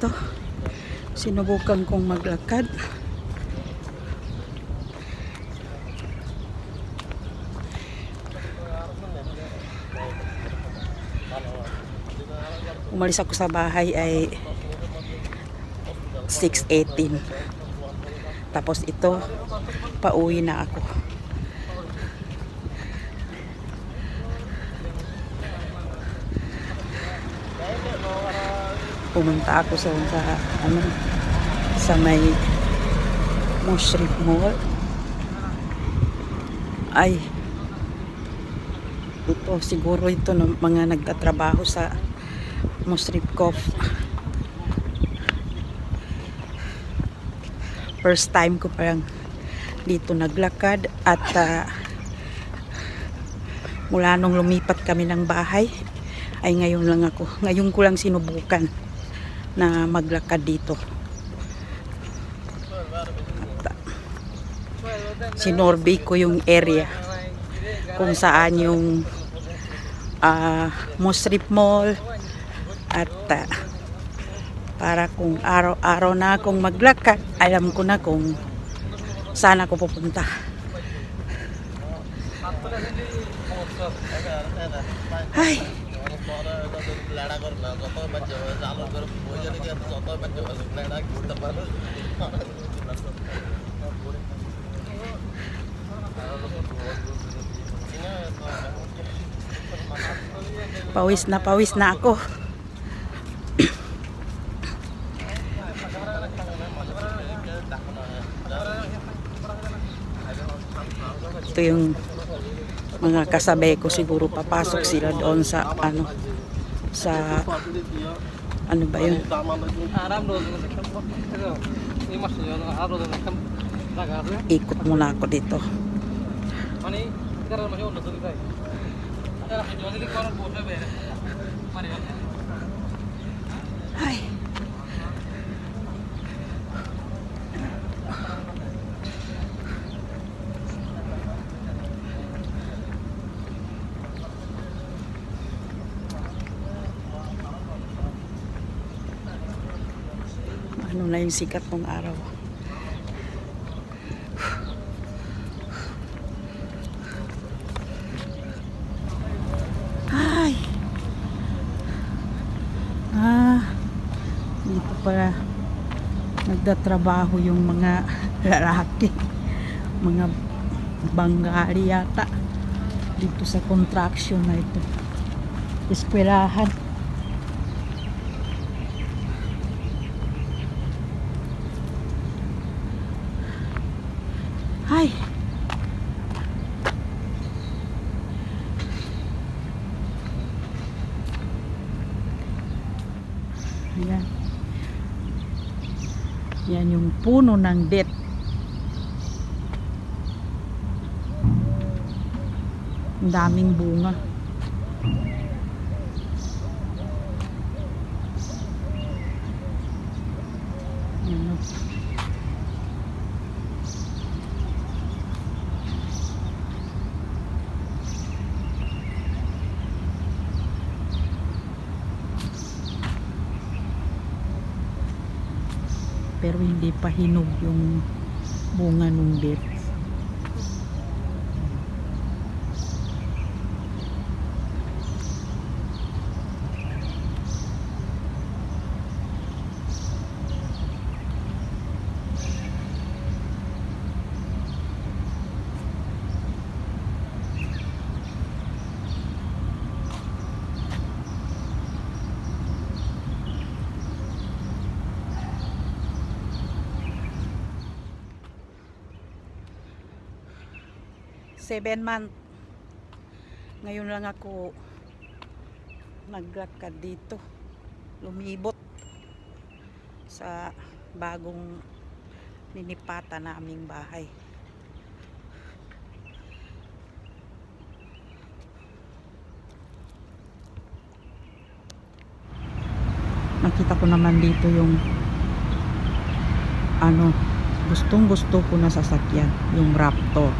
dito. Sinubukan kong maglakad. Umalis ako sa bahay ay 6:18. Tapos ito, pauwi na ako. Pumunta ako sa may Mushrif Mall. Ay, ito siguro ito ng mga nagtatrabaho sa Mushrif Cof. First time ko parang dito naglakad at mula nung lumipat kami ng bahay ay ngayon ko lang sinubukan na maglakad dito. Sinorvey ko yung area kung saan yung Mushrif Mall at para kung araw-araw na akong maglakad, alam ko na kung saan ako pupunta. Ay, pawis na ako. Ito yung mga kasabay ko, siguro papasok sila doon sa ano ba yun? Ikot muna ako dito. Ay. Ano na yung sikat ng araw. Ay. Dito pala nagtatrabaho yung mga lalaki. Mga Bengali yata. Dito sa construction na ito. Eskwelahan. Ay. Yan. Yan yung puno ng det. Ang daming bunga. Ano? Pero hindi pa hinog yung bunga ng det. Seven month. Ngayon lang ako naglakad dito. Lumibot sa bagong ninipata naming bahay. Nakita ko naman dito yung gustong-gusto ko na sasakyan, yung Raptor.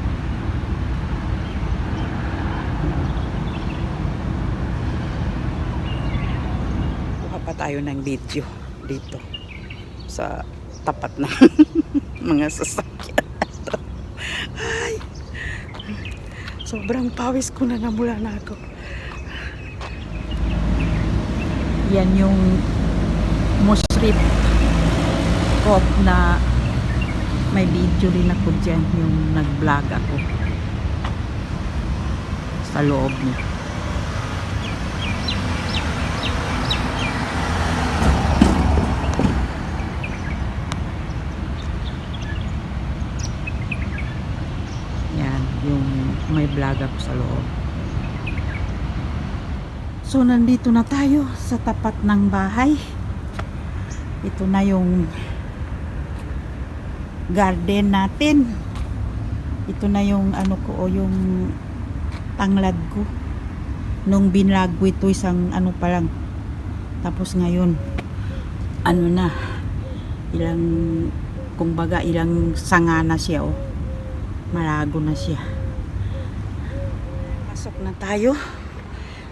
Kuha pa tayo ng video. dito sa tapat ng mga sasakyan. Ay, sobrang pawis ko na, namula na ako. Yan yung Mushrif Cove na may video rin ako dyan, yung nag-vlog ako sa loob niya. Yan, yung may vlog ako sa loob. So, nandito na tayo sa tapat ng bahay. Ito na yung garden natin. Ito na yung ano ko, o yung tanglad ko. Nung binlag ko ito, isang ano pa lang. Tapos ngayon, ano na, ilang, kumbaga ilang sanga na siya, oh. Malago na siya. Pasok na tayo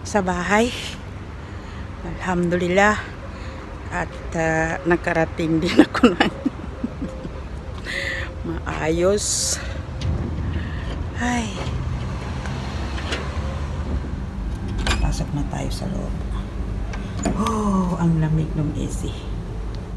sa bahay. Alhamdulillah. At nakarating din ako ng maayos. Ay. Pasok na tayo sa loob. Oh, ang lamig ng AC.